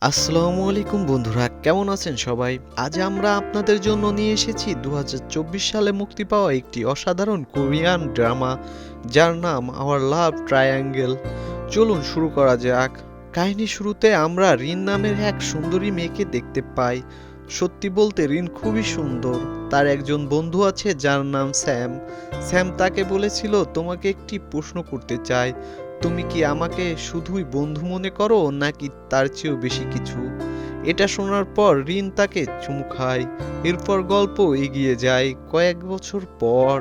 আসসালামু আলাইকুম বন্ধুরা, কেমন আছেন সবাই? আজ আমরা আপনাদের জন্য নিয়ে এসেছি ২০২৪ সালে মুক্তি পাওয়া একটি অসাধারণ কোরিয়ান ড্রামা, যার নাম আওয়ার লাভ ট্রায়াঙ্গেল। চলুন শুরু করা যাক। কাহিনী শুরুতে আমরা রিন নামের এক সুন্দরী মেয়েকে দেখতে পাই। সত্যি বলতে রিন খুবই সুন্দর। তার একজন বন্ধু আছে যার নাম স্যাম। স্যাম তাকে বলেছিল, তোমাকে একটি প্রশ্ন করতে চাই, তুমি কি আমাকে শুধুই বন্ধু মনে করো নাকি তার চেয়েও বেশি কিছু? এটা শোনার পর রিন তাকে চুমু খায়। এরপর গল্প এগিয়ে যায় কয়েক বছর পর।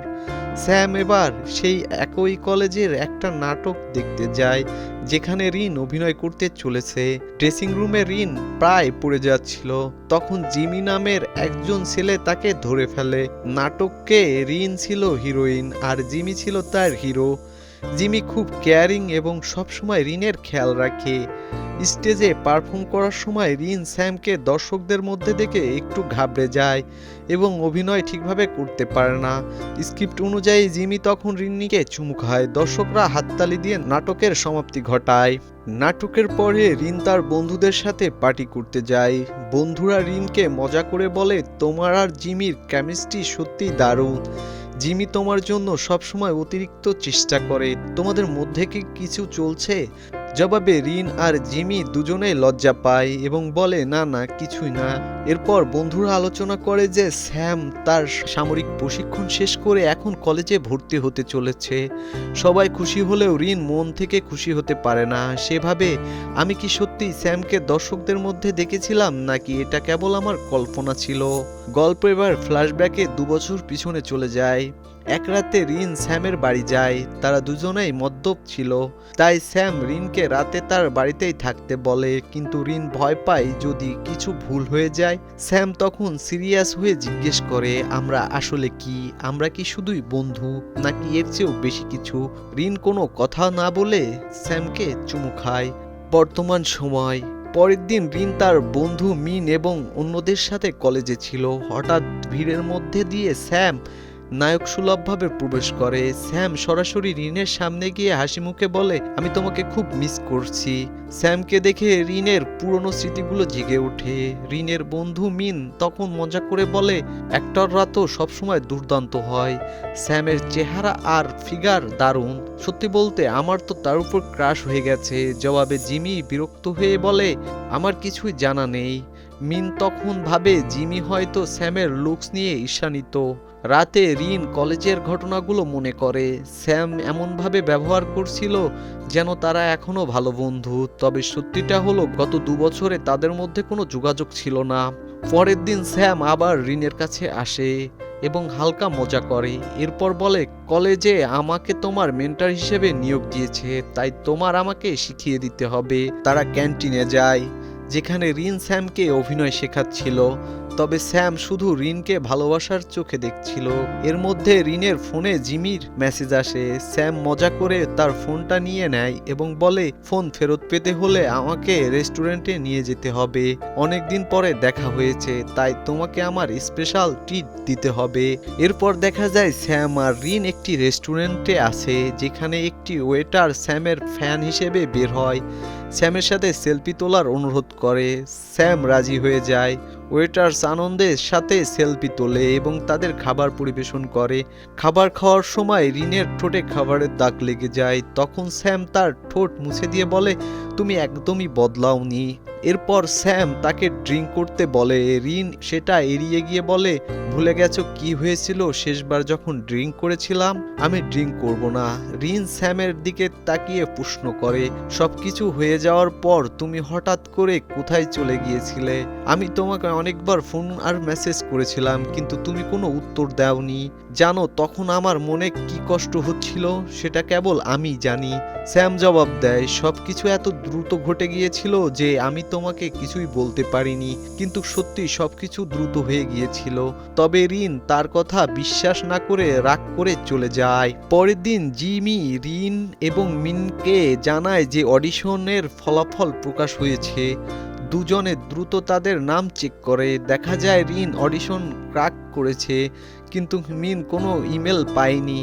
স্যাম এবার সেই একই কলেজের একটা নাটক দেখতে যায় যেখানে রিন অভিনয় করতে চলেছে। ড্রেসিং রুমে রিন প্রায় পড়ে যাচ্ছিল, তখন জিমি নামের একজন ছেলে তাকে ধরে ফেলে। নাটকে রিন ছিল হিরোইন আর জিমি ছিল তার হিরো। জিমি খুব কেয়ারিং এবং সবসময় রিনের খেয়াল রাখে। স্টেজে পারফর্ম করার সময় রিন স্যামকে দর্শকদের মধ্যে দেখে একটু ঘাবড়ে যায় এবং অভিনয় ঠিকভাবে করতে পারে না। স্ক্রিপ্ট অনুযায়ী জিমি তখন রিন্নিকে চুমু খায়। দর্শকরা হাততালি দিয়ে নাটকের সমাপ্তি ঘটায়। নাটকের পরে রিন তার বন্ধুদের সাথে পার্টি করতে যায়। বন্ধুরা রিনকে মজা করে বলে, তোমার আর জিমির কেমিস্ট্রি সত্যিই দারুণ। জিমি তোমার জন্য সবসময় অতিরিক্ত চেষ্টা করে, তোমাদের মধ্যে কি কিছু চলছে? জবাবে রিন আর জিমি দুজনেই লজ্জা পায় এবং বলে, না না, কিছুই না। এরপর বন্ধুরা আলোচনা করে যে স্যাম তার সামরিক প্রশিক্ষণ শেষ করে এখন কলেজে ভর্তি হতে চলেছে। সবাই খুশি হলেও রিন মন থেকে খুশি হতে পারে না। সেভাবে, আমি কি সত্যি স্যামকে দর্শকদের মধ্যে দেখেছিলাম নাকি এটা কেবল আমার কল্পনা ছিল? গল্প এবার ফ্ল্যাশব্যাকে ২ বছর পিছনে চলে যায়। এক রাতে রিন স্যামের বাড়ি যায়। তারা দুজনেই মদ্যপ ছিল, তাই স্যাম রিনকে রাতে তার বাড়িতেই থাকতে বলে, কিন্তু রিন ভয় পায় যদি কিছু ভুল হয়ে যায়। স্যাম তখন সিরিয়াস হয়ে জিজ্ঞেস করে, আমরা আসলে কি? আমরা কি শুধুই বন্ধু নাকি এর চেয়েও বেশি কিছু? রিন কোনো কথা না বলে স্যামকে চুমু খায়। বর্তমান সময়। পরের দিন রিন তার বন্ধু মিন এবং অন্যদের সাথে কলেজে ছিল। হঠাৎ ভিড়ের মধ্যে দিয়ে স্যাম নায়ক সুলভভাবে প্রবেশ করে। স্যাম সরাসরি রিনের সামনে গিয়ে হাসি মুখে বলে, আমি তোমাকে খুব মিস করছি। স্যামকে দেখে রিনের পুরনো স্মৃতিগুলো জেগে ওঠে। রিনের বন্ধু মিন তখন মজা করে বলে, অ্যাক্টররা তো সবসময় দুর্দান্ত হয়। স্যামের চেহারা আর ফিগার দারুণ। সত্যি বলতে আমার তো তার উপর ক্রাশ হয়ে গেছে। জবাবে জিমি বিরক্ত হয়ে বলে, আমার কিছুই জানা নেই। মিন তখন ভাবে জিমি হয়তো স্যামের লুকস নিয়ে ঈর্ষান্বিত। রাতে রিন কলেজের ঘটনাগুলো মনে করে। স্যাম এমনভাবে ব্যবহার করছিল যেন তারা এখনো ভালো বন্ধু। তবে সত্যিটা হলো, গত ২ বছরে তাদের মধ্যে কোনো যোগাযোগ ছিল না। পরের দিন স্যাম আবার রিনের কাছে আসে এবং হালকা মজা করে। এরপর বলে, কলেজে আমাকে তোমার মেন্টর হিসেবে নিয়োগ দিয়েছে, তাই তোমার আমাকে শিখিয়ে দিতে হবে। তারা ক্যান্টিনে যায় যেখানে রিন স্যামকে অভিনয় শেখাচ্ছিল। তবে স্যাম শুধু রিনকে ভালোবাসার চোখে দেখছিল। এর মধ্যে রিনের ফোনে জিমির মেসেজ আসে। স্যাম মজা করে তার ফোনটা নিয়ে নেয় এবং বলে, ফোন ফেরত পেতে হলে আমাকে রেস্টুরেন্টে নিয়ে যেতে হবে। অনেকদিন পরে দেখা হয়েছে, তাই তোমাকে আমার স্পেশাল ট্রিট দিতে হবে। এরপর দেখা যায় স্যাম আর রিন একটি রেস্টুরেন্টে আছে যেখানে একটি ওয়েটার স্যামের ফ্যান হিসেবে বের হয়। স্যামের সাথে সেলফি তোলার অনুরোধ করে। স্যাম রাজি হয়ে যায়। ওয়েটার্স আনন্দের সাথে সেলফি তোলে এবং তাদের খাবার পরিবেশন করে। খাবার খাওয়ার সময় রিনের ঠোঁটে খাবারের দাগ লেগে যায়। তখন স্যাম তার ঠোঁট মুছে দিয়ে বলে, তুমি একদমই বদলাওনি। এরপর স্যাম তাকে ড্রিঙ্ক করতে বলে। রিন সেটা এড়িয়ে গিয়ে বলে, ভুলে গেছো কি হয়েছিল শেষবার যখন ড্রিঙ্ক করেছিলাম? আমি ড্রিঙ্ক করব না। রিন স্যামের দিকে তাকিয়ে প্রশ্ন করে, সবকিছু হয়ে যাওয়ার পর তুমি হঠাৎ করে কোথায় চলে গিয়েছিলে? আমি তোমাকে অনেকবার ফোন আর মেসেজ করেছিলাম, কিন্তু তুমি কোনো উত্তর দাওনি। জানো তখন আমার মনে কি কষ্ট হচ্ছিল সেটা কেবল আমি জানি। স্যাম জবাব দেয়, সবকিছু এত দ্রুত ঘটে গিয়েছিল যে আমি তোমাকে কিছুই বলতে পারিনি, কিন্তু সত্যি সবকিছু দ্রুত হয়ে গিয়েছিল। তবে রিন তার কথা বিশ্বাস না করে রাগ করে চলে যায়। পরের দিন জিমি রিন এবং মিনকে জানায় যে অডিশনের ফলাফল প্রকাশ হয়েছে। দুজনে দ্রুত তাদের নাম চেক করে। দেখা যায় রিন অডিশন ক্র্যাক করেছে, কিন্তু মিন কোনো ইমেল পায়নি।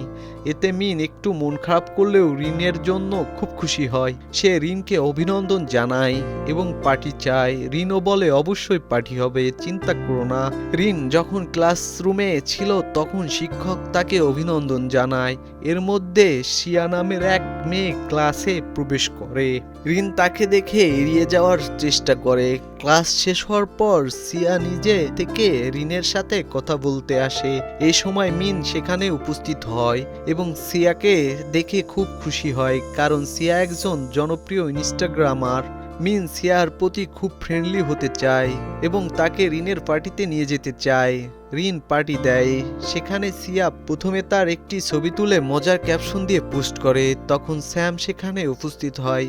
এতে মিন একটু মন খারাপ করলেও রিনের জন্য খুব খুশি হয়। সে রিনকে অভিনন্দন জানায় এবং পার্টি চায়। রিনও বলে অবশ্যই পার্টি হবে, চিন্তা করো না। রিন যখন ক্লাসরুমে ছিল তখন শিক্ষক তাকে অভিনন্দন জানায়। এর মধ্যে শিয়া নামের এক মেয়ে ক্লাসে প্রবেশ করে। রিন তাকে দেখে এড়িয়ে যাওয়ার চেষ্টা করে। ক্লাস শেষ হওয়ার পর সিয়া নিজে থেকে রিনের সাথে কথা বলতে আসে। এই সময় মিন সেখানে উপস্থিত হয় এবং সিয়াকে দেখে খুব খুশি হয়, কারণ সিয়া একজন জনপ্রিয় ইনস্টাগ্রামার। মিন সিয়ার প্রতি খুব ফ্রেন্ডলি হতে চায় এবং তাকে রিনের পার্টিতে নিয়ে যেতে চায়। রিন পার্টি দেয়। সেখানে সিয়া প্রথমে তার একটি ছবি তুলে মজার ক্যাপশন দিয়ে পোস্ট করে। তখন স্যাম সেখানে উপস্থিত হয়,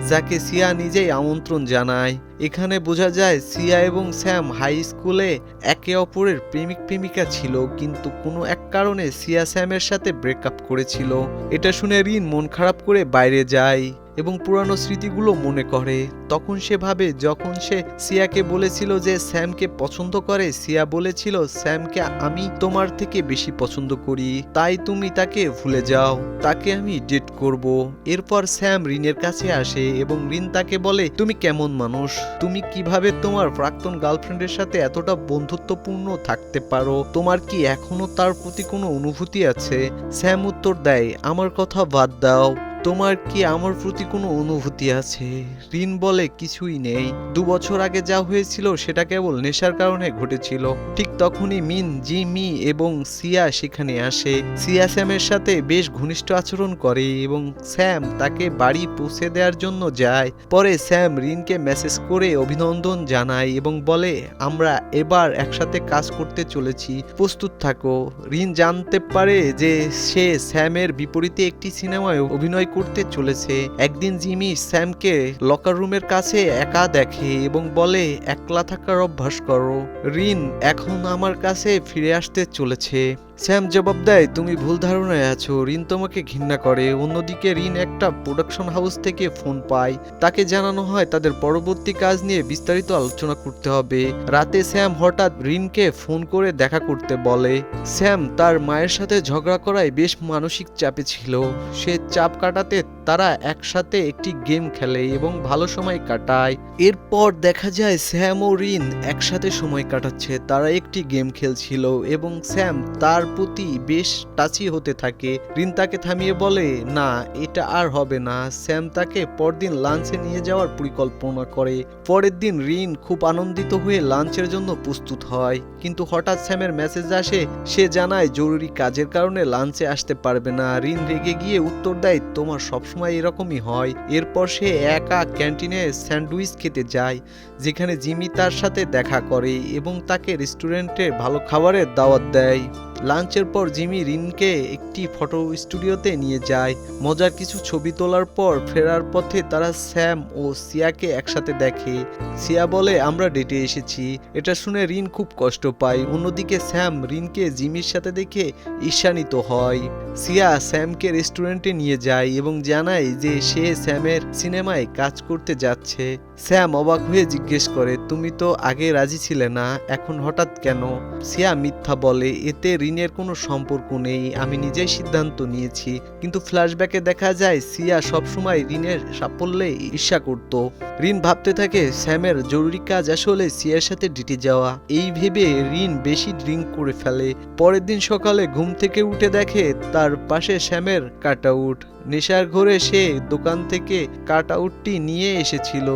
যাকে সিয়া নিজেই আমন্ত্রণ জানায়। এখানে বোঝা যায় সিয়া এবং স্যাম হাই স্কুলে একে অপরের প্রেমিক প্রেমিকা ছিল, কিন্তু কোনো এক কারণে সিয়া স্যামের সাথে ব্রেকআপ করেছিল। এটা শুনে রিন মন খারাপ করে বাইরে যায় এবং পুরানো স্মৃতিগুলো মনে করে। তখন সে ভাবে যখন সে সিয়াকে বলেছিল যে স্যামকে পছন্দ করে, সিয়া বলেছিল স্যামকে আমি তোমার থেকে বেশি পছন্দ করি, তাই তুমি তাকে ভুলে যাও, তাকে আমি ডেট করব। এরপর স্যাম রিনের কাছে আসে এবং রিন তাকে বলে তুমি কেমন মানুষ, তুমি কিভাবে তোমার প্রাক্তন গার্লফ্রেন্ডের সাথে এতটা বন্ধুত্বপূর্ণ থাকতে পারো, তোমার কি এখনো তার প্রতি কোনো অনুভূতি আছে? স্যাম উত্তর দেয় আমার কথা বাদ দাও, তোমার কি আমার প্রতি কোনো অনুভূতি আছে? রিন বলে কিছুই নেই, 2 বছর আগে যা হয়েছিল সেটা কেবল নেশার কারণে ঘটেছিল। ঠিক তখনই মিন, জিমি এবং সিয়া সেখানে আসে। সিয়া স্যামের সাথে বেশ ঘনিষ্ঠ আচরণ করে এবং স্যাম তাকে বাড়ি পৌঁছে দেওয়ার জন্য যায়। পরে স্যাম রিনকে মেসেজ করে অভিনন্দন জানায় এবং বলে আমরা এবার একসাথে কাজ করতে চলেছি, প্রস্তুত থাকো। রিন জানতে পারে যে সে স্যামের বিপরীতে একটি সিনেমায় অভিনয় করতে চলেছে। একদিন জিমি স্যামকে লকার রুমের কাছে একা দেখে এবং বলে একলা থাকার অভ্যাস করো, রিন এখন আমার কাছে ফিরে আসতে চলেছে। স্যাম জবাব দেয় তুমি ভুল ধারণায় আছো, রিন তোমাকে ঘৃণা করে। অন্যদিকে রিন একটা প্রোডাকশন হাউস থেকে ফোন পায়। তাকে জানানো হয় তাদের পরবর্তী কাজ নিয়ে বিস্তারিত আলোচনা করতে হবে। রাতে স্যাম হঠাৎ রিনকে ফোন করে দেখা করতে বলে। স্যাম তার মায়ের সাথে ঝগড়া করায় বেশ মানসিক চাপে ছিল। সে চাপ কাটাতে তারা একসাথে একটি গেম খেলে এবং ভালো সময় কাটায়। এরপর দেখা যায় স্যাম ও রিন একসাথে সময় কাটাচ্ছে, তারা একটি গেম খেলছিল এবং স্যাম তার প্রতি বেশ টাচি হতে থাকে। রিন তাকে থামিয়ে বলে না এটা আর হবে না। স্যাম তাকে পরদিন লাঞ্চে নিয়ে যাওয়ার পরিকল্পনা করে। পরের দিন রিন খুব আনন্দিত হয়ে লাঞ্চের জন্য প্রস্তুত হয়, কিন্তু হঠাৎ স্যামের মেসেজ আসে। সে জানায় জরুরি কাজের কারণে লাঞ্চে আসতে পারবে না। রিন রেগে গিয়ে উত্তর দেয় তোমার সবসময় এরকমই হয়। এরপর সে একা ক্যান্টিনে স্যান্ডউইচ খেতে যায়, যেখানে জিমি তার সাথে দেখা করে এবং তাকে রেস্টুরেন্টে ভালো খাবারের দাওয়াত দেয়। লাঞ্চের পর জিমি রিনকে একটি ফটো স্টুডিওতে নিয়ে যায়। মজার কিছু ছবি তোলার পর ফেরার পথে তারা স্যাম ও সিয়াকে একসাথে দেখে। সিয়া বলে আমরা ডেটে এসেছি। এটা শুনে রিন খুব কষ্ট পায়। অন্যদিকে স্যাম রিনকে জিমির সাথে দেখে ঈর্ষান্বিত হয়। সিয়া স্যামকে রেস্টুরেন্টে নিয়ে যায় এবং জানায় যে সে স্যামের সিনেমায় কাজ করতে যাচ্ছে। স্যাম অবাক হয়ে জিজ্ঞেস করে তুমি তো আগে রাজি ছিলে না, এখন হঠাৎ কেন? সিয়া মিথ্যা বলে এতে রিনের কোনো সম্পর্ক নেই, আমি নিজেই সিদ্ধান্ত নিয়েছি। কিন্তু ফ্ল্যাশব্যাকে দেখা যায় সিয়া সবসময় রিনের সাফল্যে ঈর্ষা করত। রিন ভাবতে থাকে স্যামের জরুরি কাজ আসলে সিয়ার সাথে ডেটে যাওয়া। এই ভেবে রিন বেশি ড্রিঙ্ক করে ফেলে। পরের দিন সকালে ঘুম থেকে উঠে দেখে তার পাশে স্যামের কাট আউট। নেশার ঘরে সে দোকান থেকে কাট আউটটি নিয়ে এসেছিল।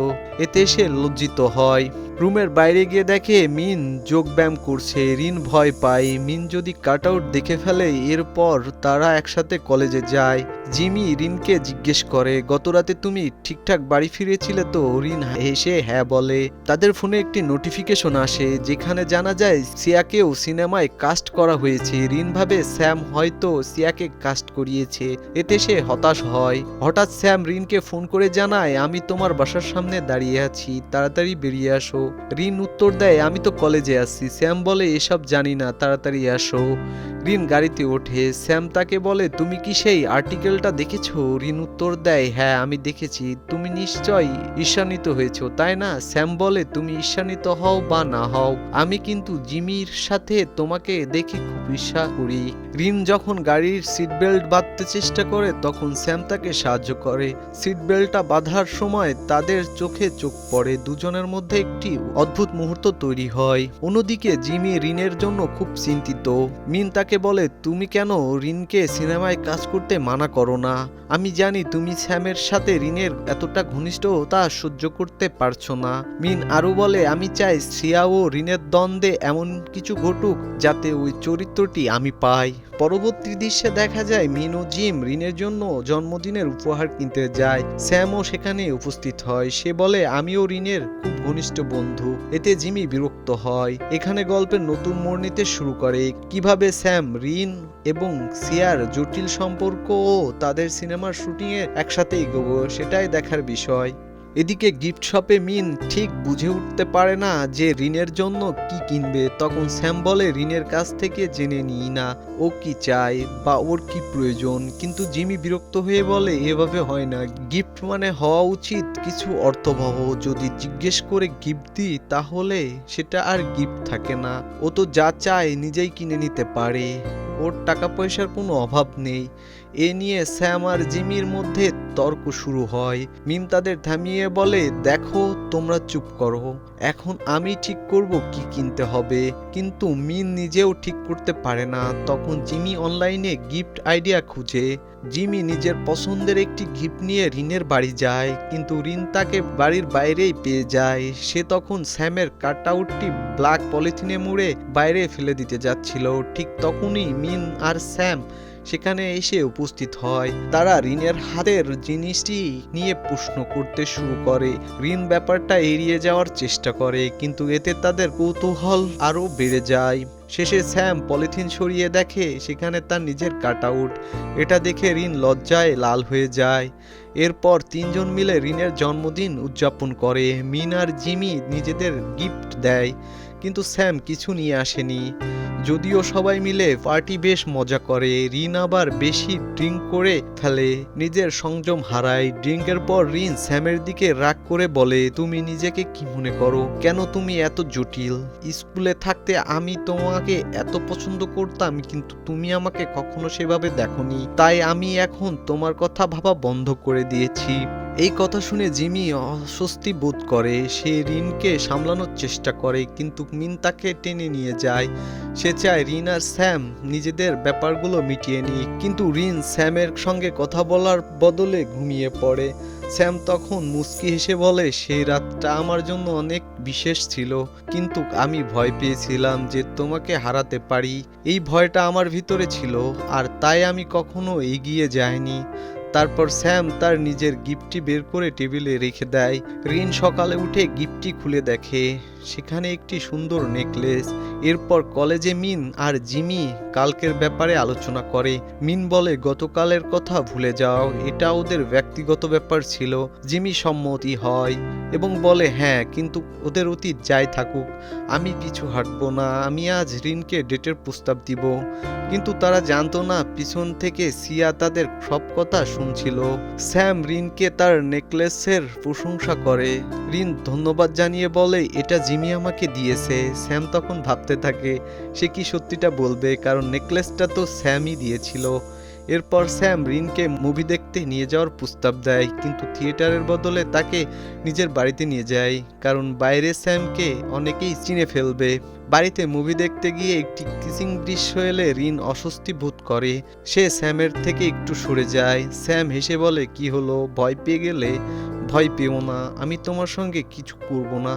এতে সে লজ্জিত হয়। রুমের বাইরে গিয়ে দেখে মিন যোগ ব্যায়াম করছে। রিন ভয় পায় মিন যদি কাট আউট দেখে ফেলে। এরপর তারা একসাথে কলেজে যায়। জিমি রিনকে জিজ্ঞেস করে গতরাতে তুমি ঠিকঠাক বাড়ি ফিরেছিলে তো? রিন হেসে হ্যাঁ বলে। তাদের ফোনে একটি নোটিফিকেশন আসে যেখানে জানা যায় সিয়াকেও সিনেমায় কাস্ট করা হয়েছে। রিন ভাবে স্যাম হয়তো সিয়াকে কাস্ট করিয়েছে। এতে সে হতাশ হয়। হঠাৎ স্যাম রিনকে ফোন করে জানায়, আমি তোমার বাসার সামনে দাঁড়িয়ে আছি, তাড়াতাড়ি বেরিয়ে আসো। রিন উত্তর দেয়, আমি তো কলেজে আছি। স্যাম বলে, এসব জানি না, তাড়াতাড়ি আসো। রিন গাড়িতে ওঠে। স্যাম তাকে বলে, তুমি কি সেই আর্টিকেলটা দেখেছো? রিন উত্তর দেয়, হ্যাঁ আমি দেখেছি। তুমি নিশ্চয়ই ঈর্ষান্বিত হয়েছো, তাই না? স্যাম বলে, তুমি ঈর্ষান্বিত হও বা না হও, আমি কিন্তু জিমির সাথে তোমাকে দেখে খুব ঈর্ষা করি। রিন যখন গাড়ির সিট বেল্ট বাঁধতে চেষ্টা করে তখন স্যাম তাকে সাহায্য করে। সিট বেল্টটা বাঁধার সময় তাদের চোখে চোখ পড়ে। দুজনের মধ্যে একটি অদ্ভুত মুহূর্ত তৈরি হয়। অন্যদিকে জিমি রিনের জন্য খুব চিন্তিত। মিন তাকে বলে, তুমি কেন রিনকে সিনেমায় কাজ করতে মানা করো না? আমি জানি তুমি স্যামের সাথে রিনের এতটা ঘনিষ্ঠতা সহ্য করতে পারছো না। মিন আরো বলে, আমি চাই শ্রিয়া ও রিনের দ্বন্দ্বে এমন কিছু ঘটুক যাতে ওই চরিত্রটি আমি পাই। পরবর্তী দৃশ্যে দেখা যায় মিন ও জিম রিনের জন্য জন্মদিনের উপহার কিনতে যায়। স্যামও সেখানে উপস্থিত হয়। সে বলে, আমিও রিনের খুব ঘনিষ্ঠ বন্ধু। এতে জিমি বিরক্ত হয়। এখানে গল্পের নতুন মোড় নিতে শুরু করে। কিভাবে স্যাম রিন এবং সিয়ার জটিল সম্পর্ক ও তাদের সিনেমার শুটিংয়ে একসাথে এগোবো সেটাই দেখার বিষয়। এদিকে গিফট শপে মিন ঠিক বুঝে উঠতে পারে না যে রিনের জন্য কি কিনবে। তখন স্যাম বলে, রিনের কাছ থেকে জেনে নিই না ও কি চায় বা ওর কি প্রয়োজন। কিন্তু জিমি বিরক্ত হয়ে বলে, এভাবে হয় না। গিফট মানে হওয়া উচিত কিছু অর্থবহ। যদি জিজ্ঞেস করে গিফট দিই তাহলে সেটা আর গিফট থাকে না। ও তো যা চায় নিজেই কিনে নিতে পারে, ওর টাকা পয়সার কোনো অভাব নেই। এ নিয়ে স্যাম আর জিমির মধ্যে তর্ক শুরু হয়। মিম তাদের থামিয়ে বলে, দেখো তোমরা চুপ করো, এখন আমি ঠিক করব কি কিনতে হবে। কিন্তু মিন নিজেও ঠিক করতে পারে না। তখন জিমি অনলাইনে গিফট আইডিয়া খুঁজে। জিমি নিজের পছন্দের একটি গিফট নিয়ে রিনের বাড়ি যায়, কিন্তু রিন তাকে বাড়ির বাইরেই পেয়ে যায়। সে তখন স্যামের কাটআউটটি ব্ল্যাক পলিথিনে মুড়ে বাইরে ফেলে দিতে যাচ্ছিল। ঠিক তখনই মিন আর স্যাম সেখানে এসে উপস্থিত হয়। তারা রিনের হাতের জিনিসটি নিয়ে প্রশ্ন করতে শুরু করে। রিন ব্যাপারটা এড়িয়ে যাওয়ার চেষ্টা করে, কিন্তু এতে তাদের কৌতূহল আরো বেড়ে যায়। শেষে স্যাম পলিথিন সরিয়ে দেখে সেখানে তার নিজের কাটআউট। এটা দেখে রিন লজ্জায় লাল হয়ে যায়। এরপর তিনজন মিলে রিনের জন্মদিন উদযাপন করে। মিন আর জিমি নিজেদের গিফট দেয়, কিন্তু স্যাম কিছু নিয়ে আসেনি। যদিও সবাই মিলে পার্টি বেশ মজা করে, রিন আবার বেশি ড্রিঙ্ক করে ফেলে, নিজের সংযম হারায়। ড্রিঙ্কের পর রিন স্যামের দিকে রাগ করে বলে, তুমি নিজেকে কি মনে করো? কেন তুমি এত জটিল? স্কুলে থাকতে আমি তোমাকে এত পছন্দ করতাম, কিন্তু তুমি আমাকে কখনো সেভাবে দেখোনি, তাই আমি এখন তোমার কথা ভাবা বন্ধ করে দিয়েছি। এই কথা শুনে জিমি অস্বস্তি বোধ করে। সে রিনকে সামলানোর চেষ্টা করে, কিন্তু মিন তাকে টেনে নিয়ে যায়। সে চায় রিন আর স্যাম নিজেদের ব্যাপারগুলো মিটিয়ে নিক, কিন্তু রিন স্যামের সঙ্গে কথা বলার বদলে ঘুমিয়ে পড়ে। স্যাম তখন মুচকি হেসে বলে, সেই রাতটা আমার জন্য অনেক বিশেষ ছিল, কিন্তু আমি ভয় পেয়েছিলাম যে তোমাকে হারাতে পারি। এই ভয়টা আমার ভিতরে ছিল, আর তাই আমি কখনো এগিয়ে যাইনি। তারপর স্যাম তার নিজের গিফটটি বের করে টেবিলে রেখে দেয়। রিন সকালে উঠে গিফটটি খুলে দেখে সেখানে একটি সুন্দর নেকলেস। এরপর কলেজে মিন আর জিমি কালকের ব্যাপারে আলোচনা করে। মিন বলে, গতকালের কথা ভুলে যাও, এটা ওদের ব্যক্তিগত ব্যাপার ছিল। জিমি সম্মতি হয় এবং বলে, হ্যাঁ, কিন্তু ওদের অতীত যাই থাকুক, আমি পিছু হাঁটবো না। আমি আজ রিনকে ডেটের প্রস্তাব দিব। কিন্তু তারা জানতো না পিছন থেকে সিয়া তাদের সব কথা শুনছিল। স্যাম রিনকে তার নেকলেসের প্রশংসা করে। রিন ধন্যবাদ জানিয়ে বলে, এটা জিমি আমাকে দিয়েছে। স্যাম তখন ভাবতে থাকে সে কি সত্যিটা বলবে, কারণ নেকলেসটা তো স্যামই দিয়েছিল। এরপর স্যাম রিনকে মুভি দেখতে নিয়ে যাওয়ার প্রস্তাব দেয়, কিন্তু থিয়েটারের বদলে তাকে নিজের বাড়িতে নিয়ে যায়, কারণ বাইরে স্যামকে অনেকেই চিনে ফেলবে। বাড়িতে মুভি দেখতে গিয়ে একটি কিসিং দৃশ্য এলে রিন অস্বস্তি বোধ করে। সে স্যামের থেকে একটু সরে যায়। স্যাম হেসে বলে, কি হলো, ভয় পেয়ে গেলে? ভয় পেও না, আমি তোমার সঙ্গে কিছু করব না।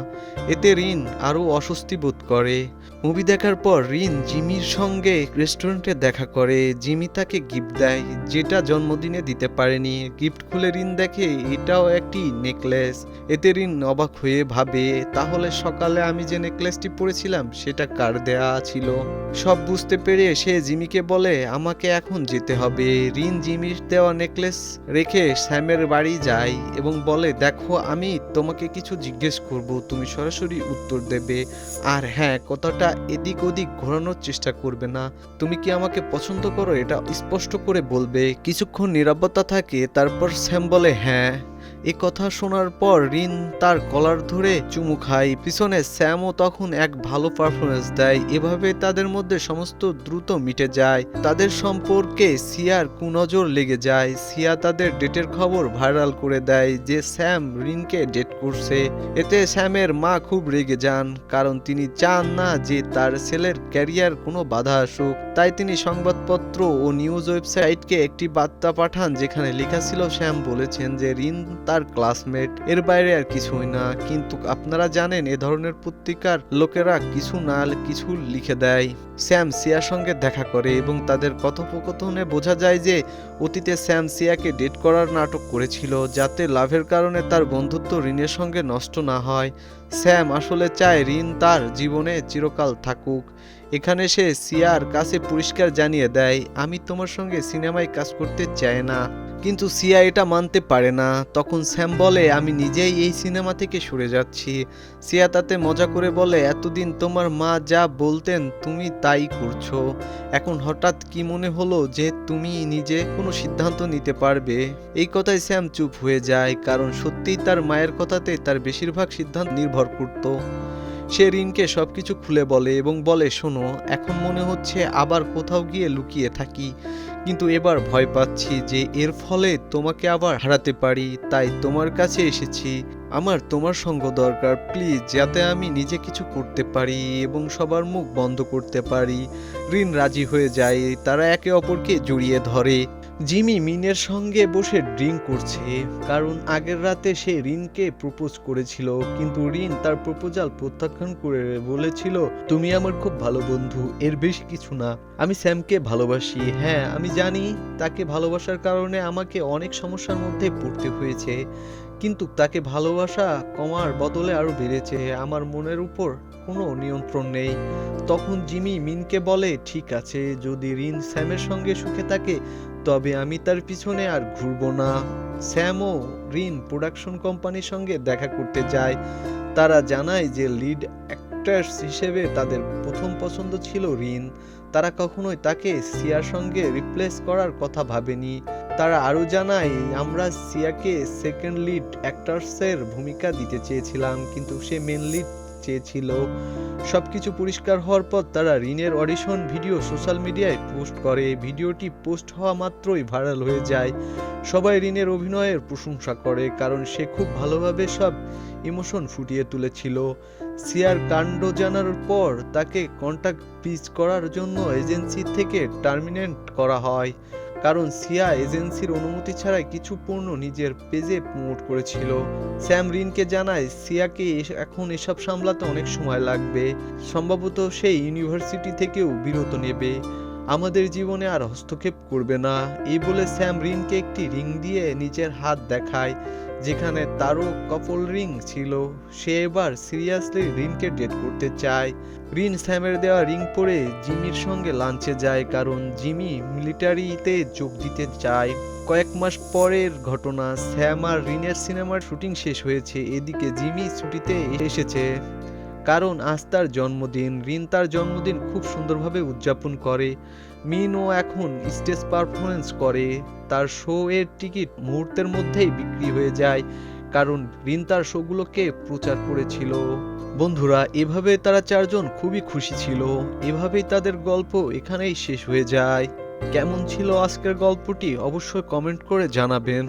এতে রিন আরও অস্বস্তি বোধ করে। মুভি দেখার পর রিন জিমির সঙ্গে রেস্টুরেন্টে দেখা করে। জিমি তাকে গিফট দেয়, যেটা জন্মদিনে দিতে পারেনি। গিফট খুলে রিন দেখে এটাও একটি নেকলেস। এতে রিন অবাক হয়ে ভাবে, তাহলে সকালে আমি যে নেকলেসটি পরেছিলাম সেটা কার দেয়া ছিল। সব বুঝতে পেরে সে জিমিকে বলে, আমাকে এখন যেতে হবে। রিন জিমির দেওয়া নেকলেস রেখে স্যামের বাড়ি যায় এবং বলে, দেখো আমি তোমাকে কিছু জিজ্ঞেস করব, তুমি সরাসরি উত্তর দেবে। আর হ্যাঁ, কথাটা এদিক ওদিক ঘোরানোর চেষ্টা করবে না। তুমি কি আমাকে পছন্দ করো এটা স্পষ্ট করে বলবে। কিছুক্ষণ নীরবতা থাকে, তারপর স্যাম বলে হ্যাঁ। এ কথা শোনার পর রিন তার কলার ধরে চুমু খায়। পিছনে স্যামও তখন এক ভালো পারফরমেন্স দেয়। এভাবে তাদের মধ্যে সমস্ত দ্রুত মিটে যায়। তাদের সম্পর্কে সিয়ার কুনজর লেগে যায়। সিয়া তাদের ডেটের খবর ভাইরাল করে দেয় যে স্যাম রিনকে ডেট করছে। এতে স্যামের মা খুব রেগে যান, কারণ তিনি চান না যে তার ছেলের ক্যারিয়ার কোনো বাধা আসুক। তাই তিনি সংবাদপত্র ও নিউজ ওয়েবসাইটকে একটি বার্তা পাঠান, যেখানে লেখা ছিল স্যাম বলেছেন যে রিন তার ক্লাসমেট, এর বাইরে আর কিছুই না। কিন্তু আপনারা জানেন এ ধরনের পত্রিকার লোকেরা কিছু না কিছু লিখে দেয়। স্যাম সিয়ার সঙ্গে দেখা করে এবং তাদের কথোপকথনে বোঝা যায় যে অতীতে স্যাম সিয়াকে ডেট করার নাটক করেছিল, যাতে লাভের কারণে তার বন্ধুত্ব রিনের সঙ্গে নষ্ট না হয়। স্যাম আসলে চায় রিন তার জীবনে চিরকাল থাকুক। এখানে সে সিয়ার কাছে পরিষ্কার জানিয়ে দেয়, আমি তোমার সঙ্গে সিনেমায় কাজ করতে চাই না। কিন্তু সিয়া এটা মানতে পারে না। তখন স্যাম বলে, আমি নিজেই এই সিনেমা থেকে সরে যাচ্ছি। সিয়া তাতে মজা করে বলে, এতদিন তোমার মা যা বলতেন তুমি তাই করছো, এখন হঠাৎ কি মনে হলো যে তুমি নিজে কোনো সিদ্ধান্ত নিতে পারবে। এই কথায় স্যাম চুপ হয়ে যায়, কারণ সত্যিই তার মায়ের কথাতে তার বেশিরভাগ সিদ্ধান্ত নির্ভর করত। সে রিনকে সবকিছু খুলে বলে এবং বলে, শোনো, এখন মনে হচ্ছে আবার কোথাও গিয়ে লুকিয়ে থাকি, কিন্তু এবার ভয় পাচ্ছি যে এর ফলে তোমাকে আবার হারাতে পারি। তাই তোমার কাছে এসেছি। আমার তোমার সঙ্গ দরকার, প্লিজ, যাতে আমি নিজে কিছু করতে পারি এবং সবার মুখ বন্ধ করতে পারি। রিন রাজি হয়ে যায়। তারা একে অপরকে জড়িয়ে ধরে। জিমি মিনের সঙ্গে বসে ড্রিঙ্ক করছে, কারণ আগের রাতে সে রিনকে প্রপোজ করেছিল, কিন্তু রিন তার প্রপোজাল প্রত্যাখ্যান করে বলেছিল, তুমি আমার খুব ভালো বন্ধু, এর বেশি কিছু না। আমি স্যামকে ভালোবাসি। হ্যাঁ, আমি জানি তাকে ভালোবাসার কারণে আমাকে অনেক সমস্যার মধ্যে পড়তে হয়েছে, কিন্তু তাকে ভালোবাসা কমার বদলে আরো বেড়েছে। আমার মনের উপর কোনো নিয়ন্ত্রণ নেই। তখন জিমি মিনকে বলে, ঠিক আছে, যদি রিন স্যামের সঙ্গে সুখে থাকে তবে আমি তার পিছনে আর ঘুরবো না। স্যাম ও রিন প্রোডাকশন কোম্পানির সঙ্গে দেখা করতে যায়। তারা জানায় যে লিড অ্যাক্ট্রেস হিসেবে তাদের প্রথম পছন্দ ছিল রিন। তারা কখনোই তাকে সিয়ার সঙ্গে রিপ্লেস করার কথা ভাবেনি। তারা আরও জানায়, আমরা সিয়াকে সেকেন্ড লিড অ্যাক্ট্রেসের ভূমিকা দিতে চেয়েছিলাম, কিন্তু সে মেন লিড চেয়েছিল। সবকিছু পরিষ্কার হওয়ার পর তারা রিনের অডিশন ভিডিও সোশ্যাল মিডিয়ায় পোস্ট করে। ভিডিওটি পোস্ট হওয়া মাত্রই ভাইরাল হয়ে যায়। সবাই রিনের অভিনয়ের প্রশংসা করে, কারণ সে খুব ভালোভাবে সব ইমোশন ফুটিয়ে তুলেছিল। সিয়ার কাণ্ড জানার পর তাকে কন্ট্রাক্ট পিচ করার জন্য এজেন্সি থেকে টার্মিনেট করা হয়, কারণ সিয়া এজেন্সির অনুমতি ছাড়াই কিছু পণ্য নিজের পেজে প্রমোট করেছিল। স্যাম রিনকে জানায় সিয়াকে এখন এসব সামলাতে অনেক সময় লাগবে, সম্ভবত সেই ইউনিভার্সিটি থেকেও বিরত নেবে, আমাদের জীবনে আর হস্তক্ষেপ করবে না। এই বলে স্যাম রিনকে একটি রিং দিয়ে নিজের হাত দেখায়, যেখানে তারও কাপল রিং ছিল। সে এবার সিরিয়াসলি রিনকে ডেট করতে চায়। রিন স্যামের দেওয়া রিং পরে জিমির সঙ্গে লাঞ্চে যায়, কারণ জিমি মিলিটারিতে যোগ দিতে চায়। কয়েক মাস পরের ঘটনা, স্যাম আর রিনের সিনেমার শুটিং শেষ হয়েছে। এদিকে জিমি ছুটিতে এসেছে, কারণ আজ তার জন্মদিন। রিন তার জন্মদিন খুব সুন্দরভাবে উদযাপন করে। মিনও এখন স্টেজ পারফরমেন্স করে। তার শো এর টিকিট মুহূর্তের মধ্যেই বিক্রি হয়ে যায়, কারণ রিন তার শোগুলোকে প্রচার করেছিল। বন্ধুরা, এভাবে তারা চারজন খুবই খুশি ছিল। এভাবেই তাদের গল্প এখানেই শেষ হয়ে যায়। কেমন ছিল আজকের গল্পটি অবশ্যই কমেন্ট করে জানাবেন।